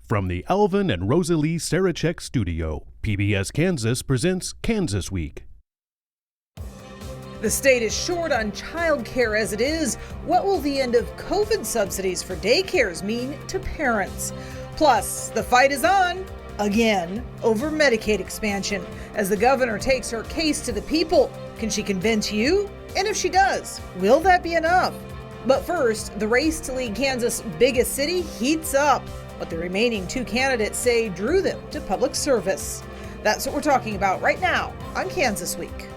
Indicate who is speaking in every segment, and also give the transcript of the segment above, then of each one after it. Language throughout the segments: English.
Speaker 1: From the Alvin and Rosalie Sarachek studio, PBS Kansas presents Kansas Week.
Speaker 2: The state is short on child care as it is. What will the end of COVID subsidies for daycares mean to parents? Plus, the fight is on, again, over Medicaid expansion as the governor takes her case to the people. Can she convince you? And if she does, will that be enough? But first, the race to lead Kansas' biggest city heats up. What the remaining two candidates say drew them to public service. That's what we're talking about right now on Kansas Week.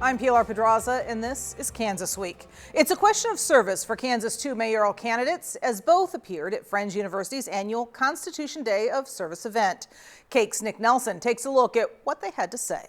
Speaker 2: I'm Pilar Pedraza, and this is Kansas Week. It's a question of service for Kansas' two mayoral candidates, as both appeared at Friends University's annual Constitution Day of Service event. Cake's Nick Nelson takes a look at what they had to say.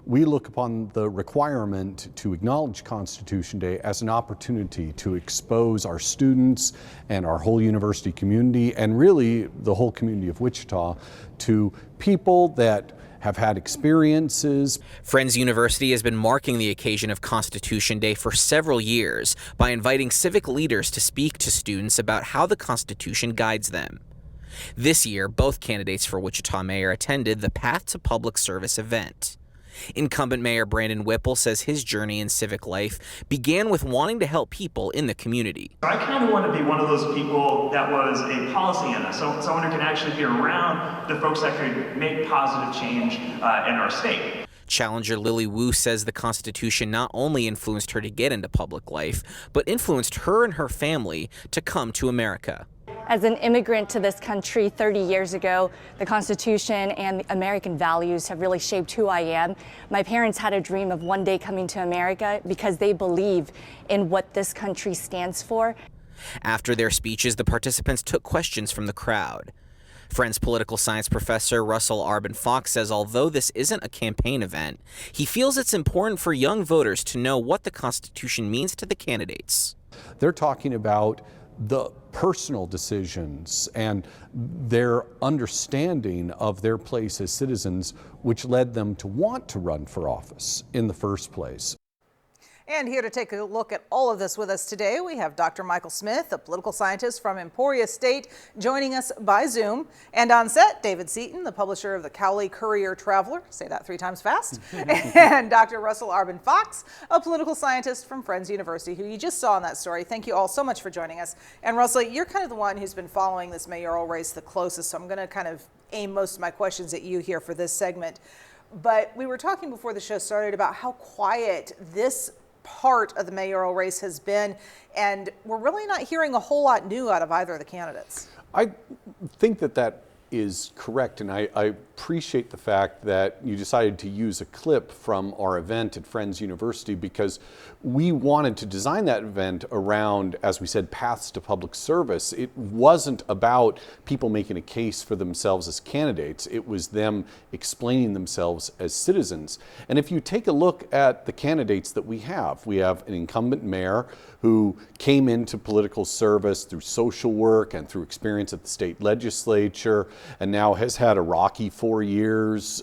Speaker 3: We look upon the requirement to acknowledge Constitution Day as an opportunity to expose our students and our whole university community, and really the whole community of Wichita, to people that have had experiences.
Speaker 4: Friends University has been marking the occasion of Constitution Day for several years by inviting civic leaders to speak to students about how the Constitution guides them. This year, both candidates for Wichita mayor attended the Path to Public Service event. Incumbent Mayor Brandon Whipple says his journey in civic life began with wanting to help people in the community.
Speaker 5: I kind of want to be one of those people that was a policy analyst, so someone who can actually be around the folks that could make positive change in our state.
Speaker 4: Challenger Lily Wu says the Constitution not only influenced her to get into public life, but influenced her and her family to come to America.
Speaker 6: As an immigrant to this country 30 years ago, the Constitution and the American values have really shaped who I am. My parents had a dream of one day coming to America because they believe in what this country stands for.
Speaker 4: After their speeches, the participants took questions from the crowd. Friends political science professor Russell Arbin Fox says although this isn't a campaign event, he feels it's important for young voters to know what the Constitution means to the candidates.
Speaker 3: They're talking about the personal decisions and their understanding of their place as citizens, which led them to want to run for office in the first place.
Speaker 2: And here to take a look at all of this with us today, we have Dr. Michael Smith, a political scientist from Emporia State, joining us by Zoom. And on set, David Seaton, the publisher of the Cowley Courier-Traveler, say that 3 times fast, and Dr. Russell Arbin Fox, a political scientist from Friends University, who you just saw in that story. Thank you all so much for joining us. And Russell, you're kind of the one who's been following this mayoral race the closest, so I'm going to kind of aim most of my questions at you here for this segment. But we were talking before the show started about how quiet this part of the mayoral race has been, and we're really not hearing a whole lot new out of either of the candidates.
Speaker 3: I think that is correct, and I appreciate the fact that you decided to use a clip from our event at Friends University, because we wanted to design that event around, as we said, paths to public service. It wasn't about people making a case for themselves as candidates. It was them explaining themselves as citizens. And if you take a look at the candidates that we have an incumbent mayor who came into political service through social work and through experience at the state legislature, and now has had a rocky 4 years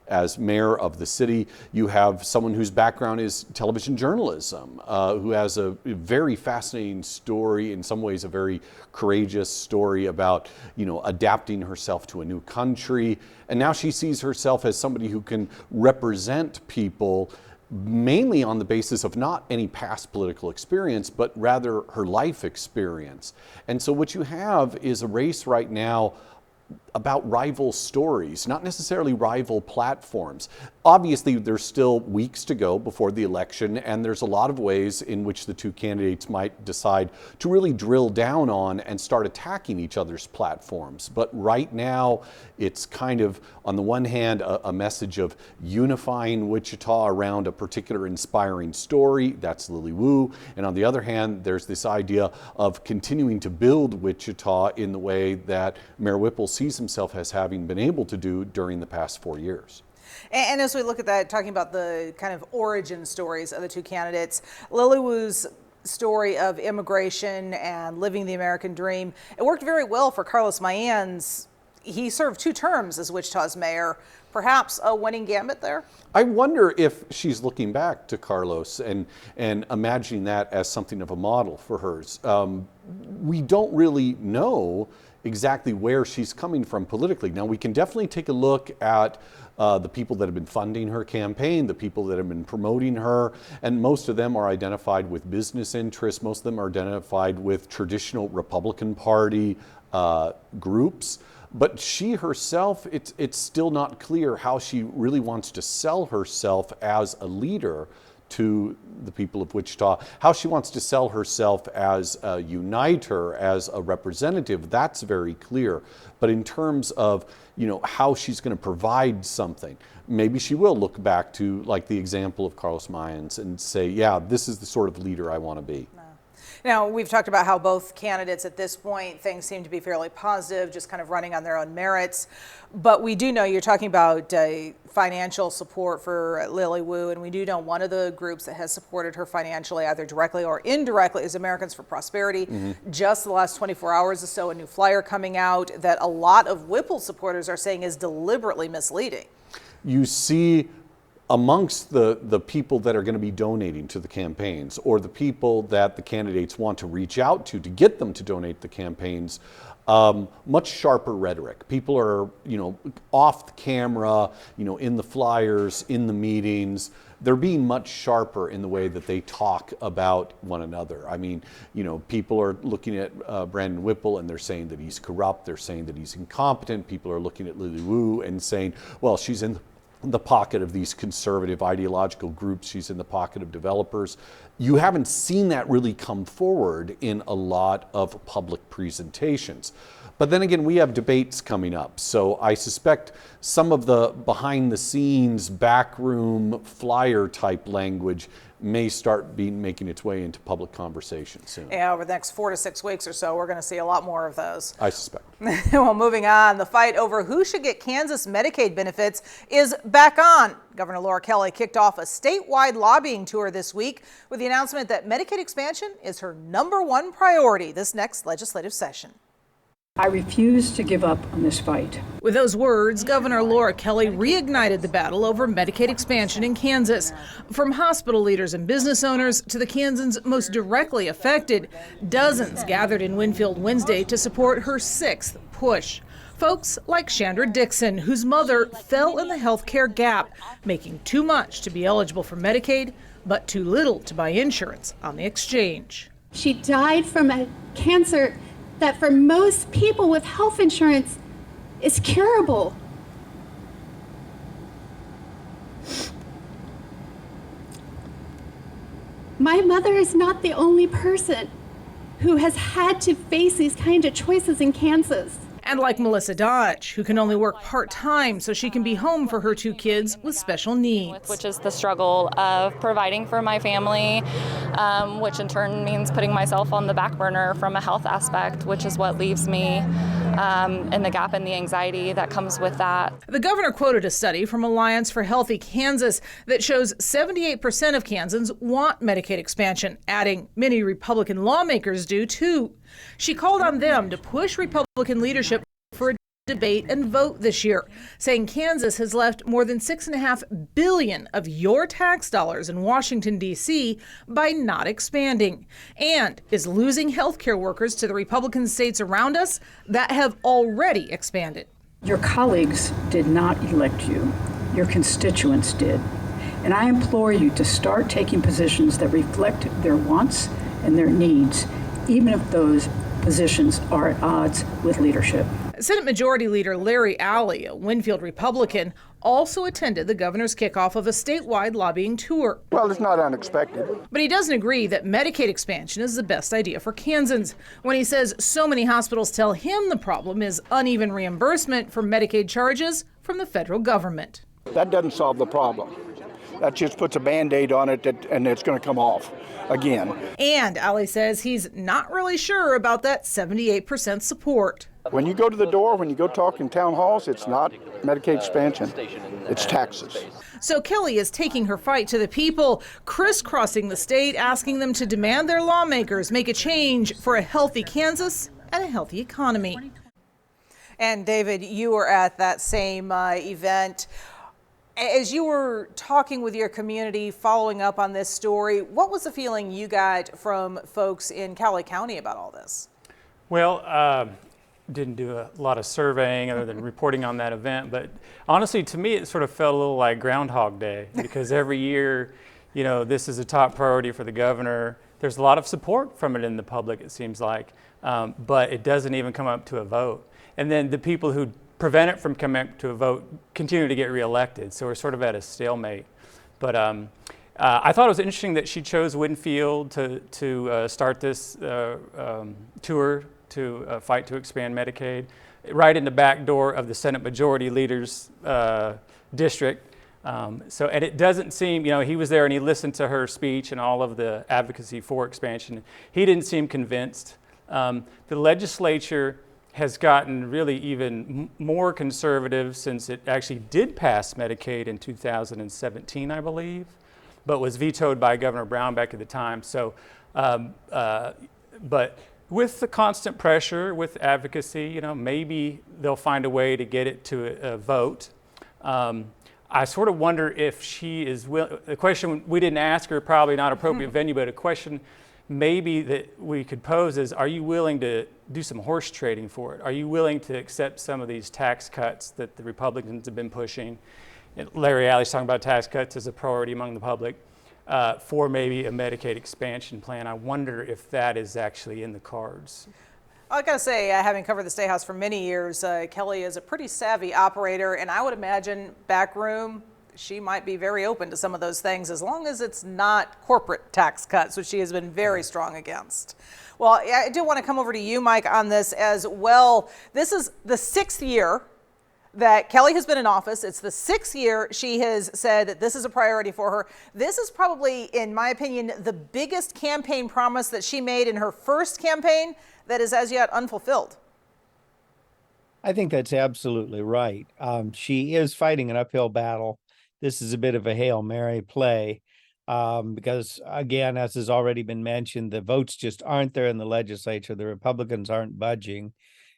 Speaker 3: as mayor of the city. You have someone whose background is television journalism, who has a very fascinating story, in some ways a very courageous story about, adapting herself to a new country. And now she sees herself as somebody who can represent people mainly on the basis of not any past political experience, but rather her life experience. And so what you have is a race right now about rival stories, not necessarily rival platforms. Obviously, there's still weeks to go before the election, and there's a lot of ways in which the two candidates might decide to really drill down on and start attacking each other's platforms. But right now, it's kind of, on the one hand, a message of unifying Wichita around a particular inspiring story. That's Lily Wu. And on the other hand, there's this idea of continuing to build Wichita in the way that Mayor Whipple sees himself as having been able to do during the past 4 years.
Speaker 2: And as we look at that, talking about the kind of origin stories of the two candidates, Lily Wu's story of immigration and living the American dream, it worked very well for Carlos Mayan's. He served 2 terms as Wichita's mayor, perhaps a winning gambit there?
Speaker 3: I wonder if she's looking back to Carlos and imagining that as something of a model for hers. We don't really know exactly where she's coming from politically. Now, we can definitely take a look at the people that have been funding her campaign, the people that have been promoting her, and most of them are identified with business interests. Most of them are identified with traditional Republican Party groups. But she herself, it's still not clear how she really wants to sell herself as a leader to the people of Wichita, how she wants to sell herself as a uniter, as a representative, that's very clear. But in terms of, how she's going to provide something, maybe she will look back to like the example of Carlos Mayans and say, yeah, this is the sort of leader I want to be.
Speaker 2: Now, we've talked about how both candidates at this point, things seem to be fairly positive, just kind of running on their own merits. But we do know you're talking about financial support for Lily Wu, and we do know one of the groups that has supported her financially, either directly or indirectly, is Americans for Prosperity. Just the last 24 hours or so, a new flyer coming out that a lot of Whipple supporters are saying is deliberately misleading.
Speaker 3: You see amongst the people that are going to be donating to the campaigns, or the people that the candidates want to reach out to get them to donate the campaigns, much sharper rhetoric. People are, off the camera, in the flyers, in the meetings. They're being much sharper in the way that they talk about one another. I mean, people are looking at Brandon Whipple and they're saying that he's corrupt. They're saying that he's incompetent. People are looking at Lily Wu and saying, well, she's in the pocket of these conservative ideological groups. She's in the pocket of developers. You haven't seen that really come forward in a lot of public presentations. But then again, we have debates coming up. So I suspect some of the behind the scenes, backroom flyer type language may start making its way into public conversation soon.
Speaker 2: Yeah, over the next 4 to 6 weeks or so, we're going to see a lot more of those.
Speaker 3: I suspect.
Speaker 2: Well, moving on, the fight over who should get Kansas Medicaid benefits is back on. Governor Laura Kelly kicked off a statewide lobbying tour this week with the announcement that Medicaid expansion is her #1 priority this next legislative session.
Speaker 7: I refuse to give up on this fight.
Speaker 2: With those words, Governor Laura Kelly reignited the battle over Medicaid expansion in Kansas. From hospital leaders and business owners to the Kansans most directly affected, dozens gathered in Winfield Wednesday to support her 6th push. Folks like Chandra Dixon, whose mother fell in the health care gap, making too much to be eligible for Medicaid, but too little to buy insurance on the exchange.
Speaker 8: She died from a cancer that for most people with health insurance is curable. My mother is not the only person who has had to face these kind of choices in Kansas.
Speaker 2: And like Melissa Dodge, who can only work part-time so she can be home for her 2 kids with special needs.
Speaker 9: Which is the struggle of providing for my family, which in turn means putting myself on the back burner from a health aspect, which is what leaves me in the gap and the anxiety that comes with that.
Speaker 2: The governor quoted a study from Alliance for Healthy Kansas that shows 78% of Kansans want Medicaid expansion, adding many Republican lawmakers do too. She called on them to push Republican leadership for a debate and vote this year, saying Kansas has left more than $6.5 billion of your tax dollars in Washington, D.C. by not expanding, and is losing health care workers to the Republican states around us that have already expanded.
Speaker 7: Your colleagues did not elect you. Your constituents did. And I implore you to start taking positions that reflect their wants and their needs, even if those positions are at odds with leadership.
Speaker 2: Senate Majority Leader Larry Alley, a Winfield Republican, also attended the governor's kickoff of a statewide lobbying tour.
Speaker 10: Well, it's not unexpected.
Speaker 2: But he doesn't agree that Medicaid expansion is the best idea for Kansans, when he says so many hospitals tell him the problem is uneven reimbursement for Medicaid charges from the federal government.
Speaker 10: That doesn't solve the problem. That just puts a Band-Aid on it and it's going to come off again.
Speaker 2: And Alley says he's not really sure about that 78% support.
Speaker 10: When you go to the door, when you go talk in town halls, it's not Medicaid expansion, it's taxes.
Speaker 2: So Kelly is taking her fight to the people, crisscrossing the state, asking them to demand their lawmakers make a change for a healthy Kansas and a healthy economy. And David, you were at that same event. As you were talking with your community, following up on this story, what was the feeling you got from folks in Cowley County about all this?
Speaker 11: Well, didn't do a lot of surveying other than reporting on that event, but honestly, to me, it sort of felt a little like Groundhog Day, because every year, you know, this is a top priority for the governor. There's a lot of support from it in the public, it seems like, but it doesn't even come up to a vote. And then the people who prevent it from coming up to a vote continue to get reelected, so we're sort of at a stalemate. But I thought it was interesting that she chose Winfield to start this tour to fight to expand Medicaid, right in the back door of the Senate Majority Leader's district. And it doesn't seem, you know, he was there and he listened to her speech and all of the advocacy for expansion. He didn't seem convinced. The legislature has gotten really even more conservative since it actually did pass Medicaid in 2017, I believe, but was vetoed by Governor Brownback at the time. So, but with the constant pressure, with advocacy, you know, maybe they'll find a way to get it to a vote. I sort of wonder if she is willing. The question we didn't ask her, probably not appropriate venue, but a question maybe that we could pose is, are you willing to do some horse trading for it? Are you willing to accept some of these tax cuts that the Republicans have been pushing? And Larry Alley's talking about tax cuts as a priority among the public for maybe a Medicaid expansion plan. I wonder if that is actually in the cards.
Speaker 2: I gotta say, having covered the State House for many years, Kelly is a pretty savvy operator, and I would imagine backroom, she might be very open to some of those things as long as it's not corporate tax cuts, which she has been very strong against. Well, I do want to come over to you, Mike, on this as well. This is the 6th year that Kelly has been in office. It's the 6th year she has said that this is a priority for her. This is probably, in my opinion, the biggest campaign promise that she made in her first campaign that is as yet unfulfilled.
Speaker 12: I think that's absolutely right. She is fighting an uphill battle. This is a bit of a Hail Mary play because, again, as has already been mentioned, the votes just aren't there in the legislature. The Republicans aren't budging.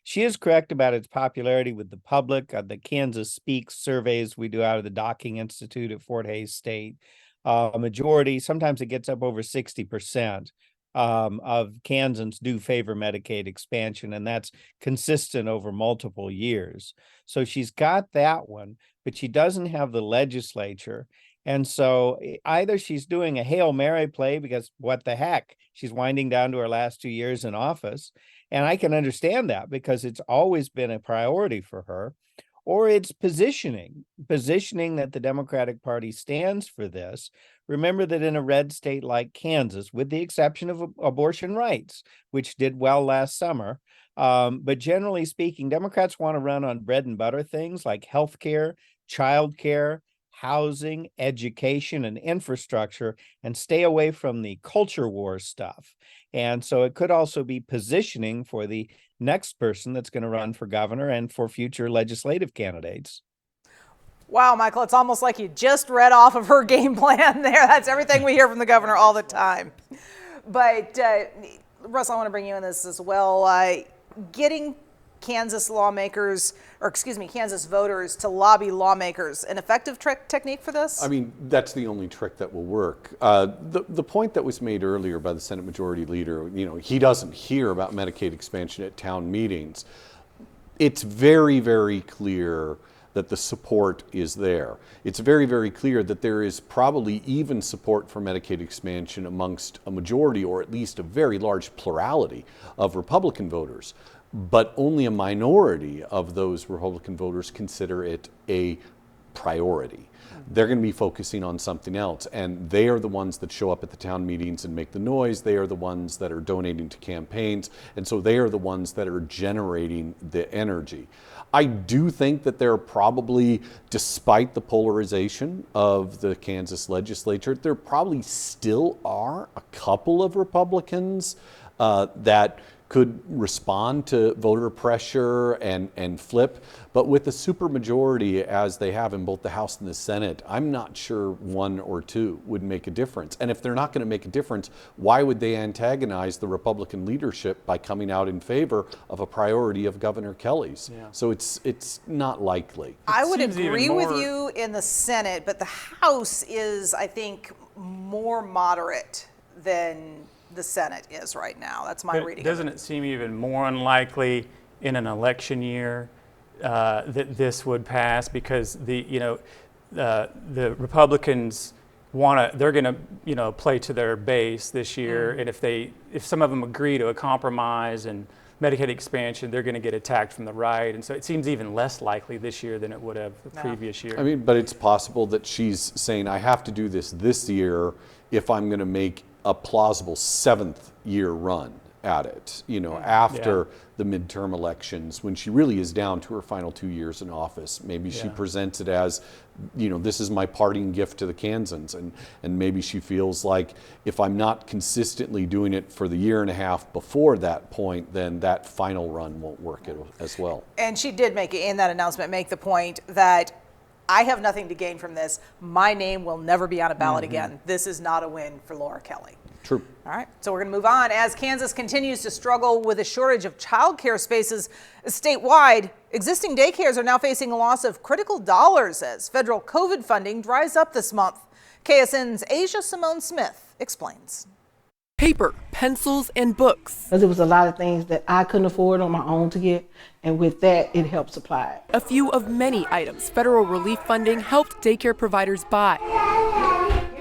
Speaker 12: She is correct about its popularity with the public. The Kansas Speaks surveys we do out of the Docking Institute at Fort Hays State, a majority, sometimes it gets up over 60%. Of Kansans do favor Medicaid expansion, and that's consistent over multiple years. So she's got that one, but she doesn't have the legislature. And so either she's doing a Hail Mary play because what the heck, she's winding down to her last 2 years in office. And I can understand that because it's always been a priority for her. Or it's positioning that the Democratic Party stands for this. Remember that in a red state like Kansas, with the exception of abortion rights, which did well last summer, but generally speaking, Democrats want to run on bread and butter things like healthcare, childcare, housing, education, and infrastructure, and stay away from the culture war stuff. And so it could also be positioning for the next person that's going to run for governor and for future legislative candidates.
Speaker 2: Wow, Michael, it's almost like you just read off of her game plan there. That's everything we hear from the governor all the time. But Russ, I want to bring you in this as well. Getting Kansas lawmakers, or excuse me, Kansas voters to lobby lawmakers, an effective technique for this?
Speaker 3: I mean, that's the only trick that will work. The point that was made earlier by the Senate Majority Leader, you know, he doesn't hear about Medicaid expansion at town meetings. It's very, very clear that the support is there. It's very, very clear that there is probably even support for Medicaid expansion amongst a majority, or at least a very large plurality of Republican voters. But only a minority of those Republican voters consider it a priority. They're going to be focusing on something else, and they are the ones that show up at the town meetings and make the noise. They are the ones that are donating to campaigns, and so they are the ones that are generating the energy. I do think that there are probably, despite the polarization of the Kansas legislature, there probably still are a couple of Republicans that could respond to voter pressure and flip. But with a supermajority, as they have in both the House and the Senate, I'm not sure one or two would make a difference. And if they're not going to make a difference, why would they antagonize the Republican leadership by coming out in favor of a priority of Governor Kelly's?
Speaker 11: Yeah.
Speaker 3: So it's not likely.
Speaker 2: I would
Speaker 11: seems
Speaker 2: agree
Speaker 11: even
Speaker 2: with
Speaker 11: more-
Speaker 2: you in the Senate, but the House is, I think, more moderate than the Senate is right now. That's my
Speaker 11: But
Speaker 2: reading.
Speaker 11: doesn't it seem even more unlikely in an election year that this would pass, because the Republicans they're going to play to their base this year, and if some of them agree to a compromise and Medicaid expansion, they're going to get attacked from the right, and so it seems even less likely this year than it would have the previous year.
Speaker 3: I mean, but it's possible that she's saying, I have to do this year if I'm going to make a plausible 7th year run at it, after the midterm elections, when she really is down to her final 2 years in office. Maybe she presents it as, this is my parting gift to the Kansans, and maybe she feels like if I'm not consistently doing it for the year and a half before that point, then that final run won't work as well.
Speaker 2: And she did in that announcement, make the point that I have nothing to gain from this. My name will never be on a ballot again. This is not a win for Laura Kelly.
Speaker 3: True.
Speaker 2: All right, so we're going to move on. As Kansas continues to struggle with a shortage of childcare spaces statewide, existing daycares are now facing a loss of critical dollars as federal COVID funding dries up this month. KSN's Asia Simone Smith explains.
Speaker 13: Paper, pencils, and books.
Speaker 14: There was a lot of things that I couldn't afford on my own to get, and with that, it helped supply it.
Speaker 13: A few of many items federal relief funding helped daycare providers buy.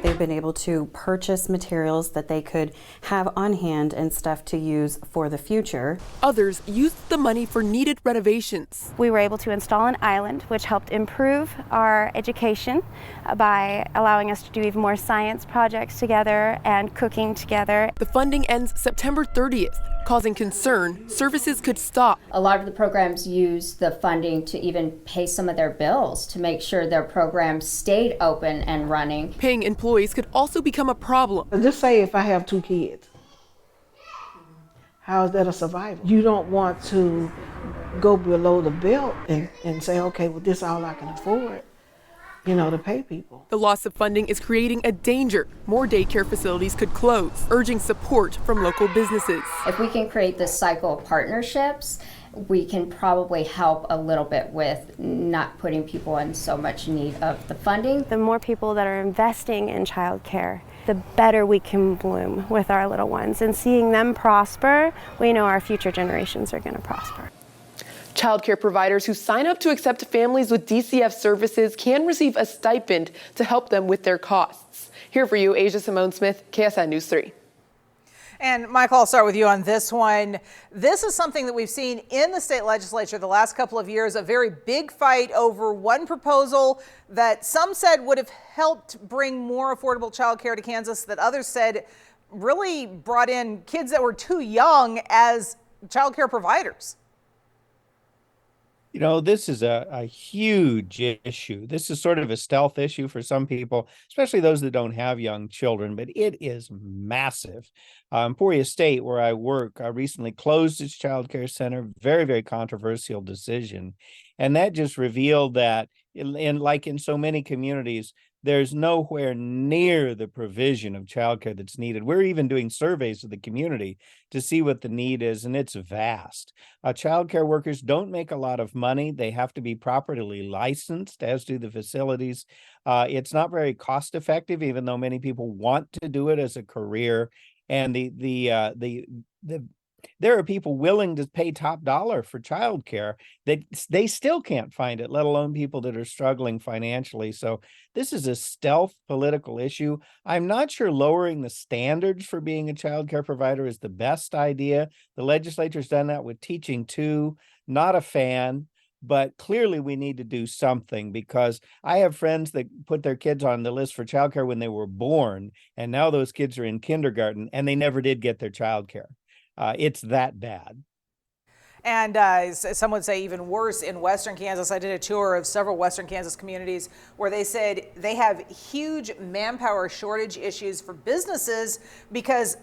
Speaker 15: They've been able to purchase materials that they could have on hand and stuff to use for the future.
Speaker 13: Others used the money for needed renovations.
Speaker 16: We were able to install an island, which helped improve our education by allowing us to do even more science projects together and cooking together.
Speaker 13: The funding ends September 30th, causing concern services could stop.
Speaker 17: A lot of the programs use the funding to even pay some of their bills to make sure their programs stayed open and running.
Speaker 13: Paying employees could also become a problem.
Speaker 14: Just say if I have 2 kids, how is that a survival? You don't want to go below the belt and say, okay, well, this is all I can afford, to pay people.
Speaker 13: The loss of funding is creating a danger. More daycare facilities could close, urging support from local businesses.
Speaker 17: If we can create this cycle of partnerships, we can probably help a little bit with not putting people in so much need of the funding.
Speaker 16: The more people that are investing in childcare, the better we can bloom with our little ones. And seeing them prosper, we know our future generations are going to prosper.
Speaker 13: Childcare providers who sign up to accept families with DCF services can receive a stipend to help them with their costs. Here for you, Asia Simone Smith, KSN News 3.
Speaker 2: And Michael, I'll start with you on this one. This is something that we've seen in the state legislature the last couple of years, a very big fight over one proposal that some said would have helped bring more affordable childcare to Kansas, that others said really brought in kids that were too young as childcare providers.
Speaker 12: This is a huge issue. This is sort of a stealth issue for some people, especially those that don't have young children, but it is massive. Emporia State, where I work, recently closed its child care center. Very, very controversial decision. And that just revealed that, like in so many communities, there's nowhere near the provision of childcare that's needed. We're even doing surveys of the community to see what the need is, and it's vast. Childcare workers don't make a lot of money. They have to be properly licensed, as do the facilities. It's not very cost effective, even though many people want to do it as a career. And there are people willing to pay top dollar for childcare that they still can't find it, let alone people that are struggling financially. So this is a stealth political issue. I'm not sure lowering the standards for being a childcare provider is the best idea. The legislature's done that with teaching too. Not a fan, but clearly we need to do something, because I have friends that put their kids on the list for childcare when they were born, and now those kids are in kindergarten and they never did get their childcare. It's that bad.
Speaker 2: And some would say even worse in Western Kansas. I did a tour of several Western Kansas communities where they said they have huge manpower shortage issues for businesses because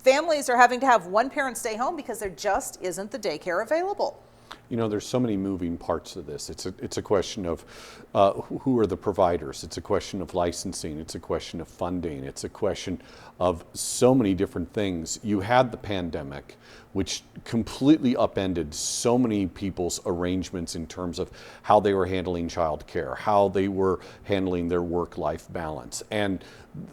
Speaker 2: Families are having to have one parent stay home because there just isn't the daycare available.
Speaker 3: You know, there's so many moving parts to this. It's a question of who are the providers. It's a question of licensing. It's a question of funding. It's a question of so many different things. You had the pandemic, which completely upended so many people's arrangements in terms of how they were handling childcare, how they were handling their work-life balance. And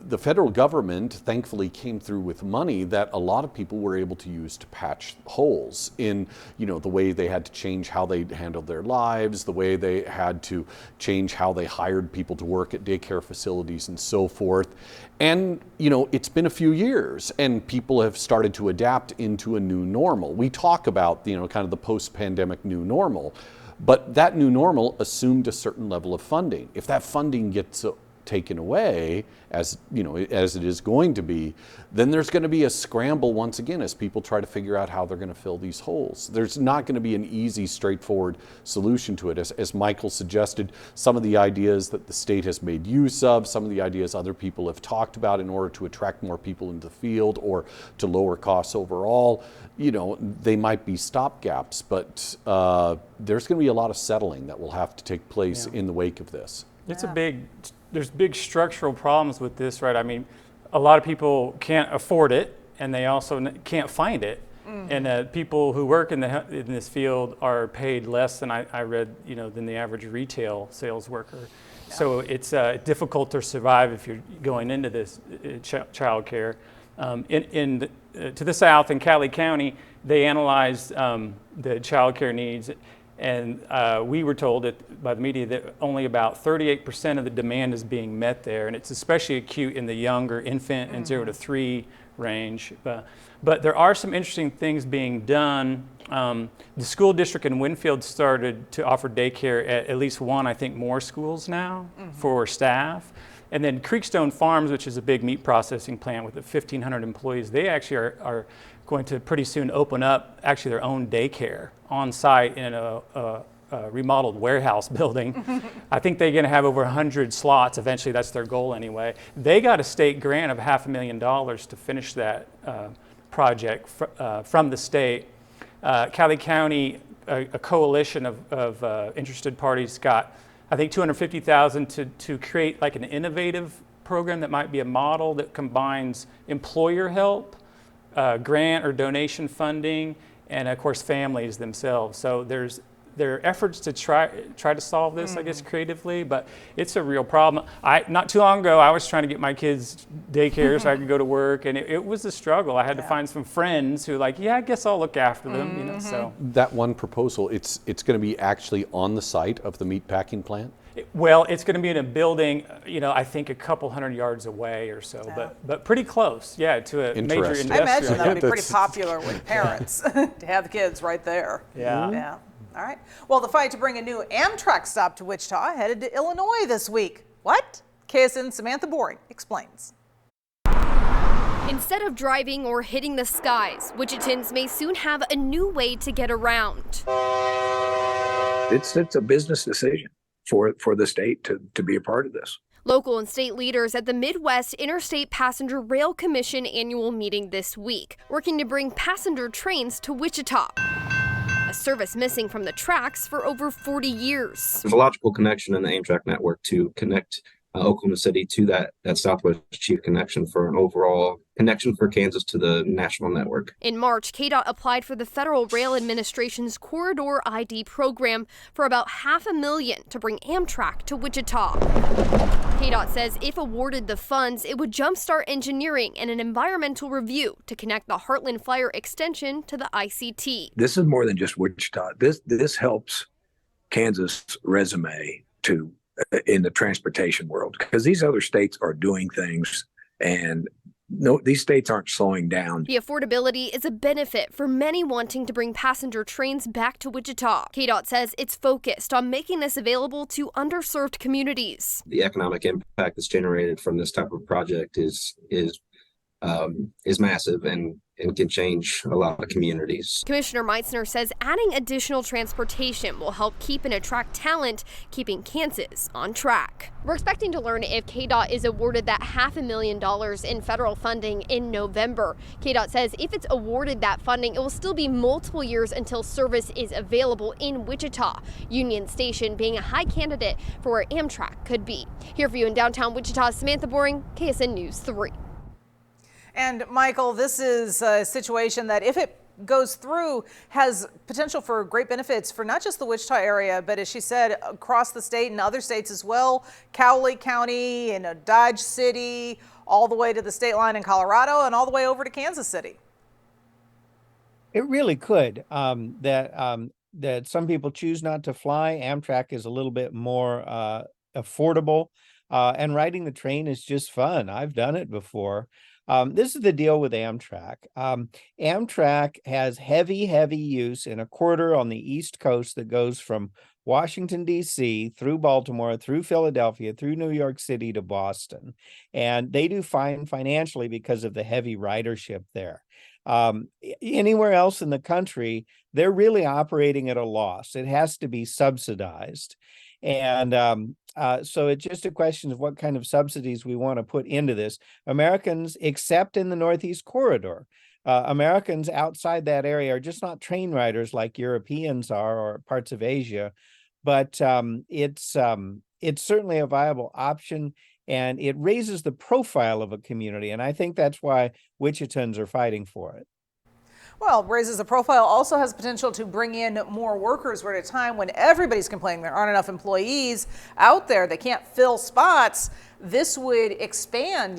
Speaker 3: the federal government thankfully came through with money that a lot of people were able to use to patch holes in, you know, the way they had to change how they handled their lives, the way they had to change how they hired people to work at daycare facilities and so forth. And, you know, it's been a few years and people have started to adapt into a new normal. We talk about, you know, kind of the post-pandemic new normal, but that new normal assumed a certain level of funding. If that funding gets taken away, as you know, as it is going to be, then there's going to be a scramble once again as people try to figure out how they're going to fill these holes. There's not going to be an easy, straightforward solution to it. As Michael suggested, some of the ideas that the state has made use of, some of the ideas other people have talked about in order to attract more people into the field or to lower costs overall, you know, they might be stopgaps, but there's going to be a lot of settling that will have to take place in the wake of this.
Speaker 11: It's there's big structural problems with this, right? I mean, a lot of people can't afford it, and they also can't find it. And people who work in this field are paid less than I read, you know, than the average retail sales worker. Yeah. So it's difficult to survive if you're going into this child care. To the south in Cali County, they analyzed the child care needs. And we were told by the media that only about 38% of the demand is being met there, and it's especially acute in the younger infant and 0 to 3 range. But there are some interesting things being done. The school district in Winfield started to offer daycare at least one, I think, more schools now for staff. And then Creekstone Farms, which is a big meat processing plant with 1,500 employees, they actually are going to pretty soon open up actually their own daycare on site in a remodeled warehouse building. I think they're going to have over 100 slots. Eventually, that's their goal anyway. They got a state grant of $500,000 to finish that project from the state. Cali County, a coalition of interested parties, got I think $250,000 to create like an innovative program that might be a model that combines employer help, grant or donation funding, and of course families themselves. So there are efforts to try to solve this, I guess, creatively, but it's a real problem. Not too long ago, I was trying to get my kids daycare so I could go to work, and it was a struggle. I had to find some friends who like, yeah, I guess I'll look after them, you know. So
Speaker 3: that one proposal, it's going to be actually on the site of the meatpacking plant.
Speaker 11: Well, it's going to be in a building, you know, I think a couple hundred yards away or so, but pretty close, yeah, to a major industrial.
Speaker 2: I imagine that would be pretty popular with parents to have the kids right there.
Speaker 11: Yeah.
Speaker 2: Yeah. All right. Well, the fight to bring a new Amtrak stop to Wichita headed to Illinois this week. What? KSN's Samantha Boring explains.
Speaker 18: Instead of driving or hitting the skies, Wichitans may soon have a new way to get around.
Speaker 19: It's a business decision for the state to be a part of this.
Speaker 18: Local and state leaders at the Midwest Interstate Passenger Rail Commission annual meeting this week, working to bring passenger trains to Wichita, a service missing from the tracks for over 40 years.
Speaker 20: There's a logical connection in the Amtrak network to connect Oklahoma City to that Southwest Chief connection for an overall connection for Kansas to the national network.
Speaker 18: In March, KDOT applied for the Federal Rail Administration's Corridor ID program for about $500,000 to bring Amtrak to Wichita. KDOT says if awarded the funds, it would jumpstart engineering and an environmental review to connect the Heartland Flyer extension to the ICT.
Speaker 19: This is more than just Wichita. This helps Kansas' resume in the transportation world, because these other states are doing things, and no, these states aren't slowing down.
Speaker 18: The affordability is a benefit for many wanting to bring passenger trains back to Wichita. KDOT says it's focused on making this available to underserved communities.
Speaker 20: The economic impact that's generated from this type of project is massive, and and can change a lot of communities.
Speaker 18: Commissioner Meitzner says adding additional transportation will help keep and attract talent, keeping Kansas on track. We're expecting to learn if KDOT is awarded that $500,000 in federal funding in November. KDOT says if it's awarded that funding, it will still be multiple years until service is available in Wichita, Union Station being a high candidate for where Amtrak could be. Here for you in downtown Wichita, Samantha Boring, KSN News 3.
Speaker 2: And Michael, this is a situation that, if it goes through, has potential for great benefits for not just the Wichita area, but as she said, across the state and other states as well. Cowley County and Dodge City, all the way to the state line in Colorado and all the way over to Kansas City.
Speaker 12: It really could. That some people choose not to fly. Amtrak is a little bit more affordable, and riding the train is just fun. I've done it before. This is the deal with Amtrak. Amtrak has heavy use in a corridor on the East Coast that goes from Washington, D.C., through Baltimore, through Philadelphia, through New York City to Boston. And they do fine financially because of the heavy ridership there. Anywhere else in the country, they're really operating at a loss. It has to be subsidized. And so it's just a question of what kind of subsidies we want to put into this. Americans, except in the Northeast Corridor, Americans outside that area are just not train riders like Europeans are, or parts of Asia. But it's certainly a viable option, and it raises the profile of a community. And I think that's why Wichitans are fighting for it.
Speaker 2: Well, raises the profile, also has potential to bring in more workers. We're at a time when everybody's complaining there aren't enough employees out there. They can't fill spots. This would expand,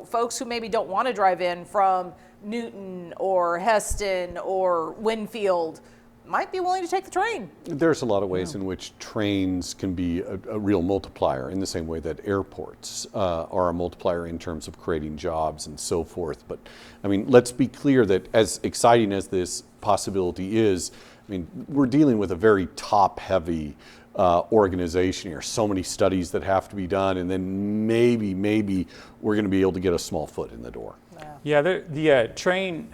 Speaker 2: folks who maybe don't want to drive in from Newton or Heston or Winfield might be willing to take the train.
Speaker 3: There's a lot of ways in which trains can be a real multiplier, in the same way that airports are a multiplier in terms of creating jobs and so forth. But I mean, let's be clear that as exciting as this possibility is, I mean, we're dealing with a very top-heavy organization here. So many studies that have to be done, and then maybe we're going to be able to get a small foot in the door.
Speaker 11: Yeah, the train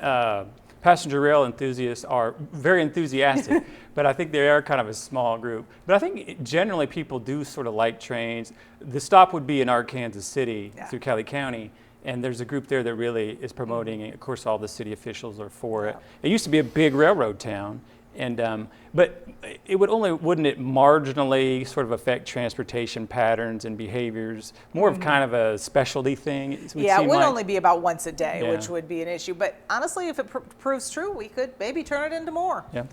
Speaker 11: passenger rail enthusiasts are very enthusiastic, but I think they are kind of a small group. But I think generally people do sort of like trains. The stop would be in Kansas City through Cowley County, and there's a group there that really is promoting it. Of course, all the city officials are for it. It used to be a big railroad town, and but it wouldn't it marginally sort of affect transportation patterns and behaviors, more of kind of a specialty thing? It
Speaker 2: would only be about once a day, which would be an issue. But honestly, if it proves true, we could maybe turn it into more. Yeah.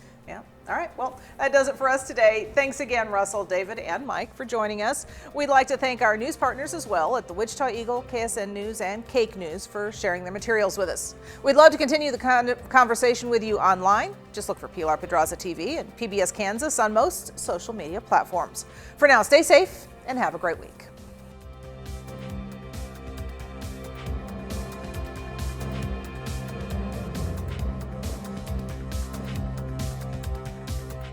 Speaker 2: All right. Well, that does it for us today. Thanks again, Russell, David, and Mike for joining us. We'd like to thank our news partners as well at the Wichita Eagle, KSN News, and Cake News for sharing their materials with us. We'd love to continue the conversation with you online. Just look for Pilar Pedraza TV and PBS Kansas on most social media platforms. For now, stay safe and have a great week.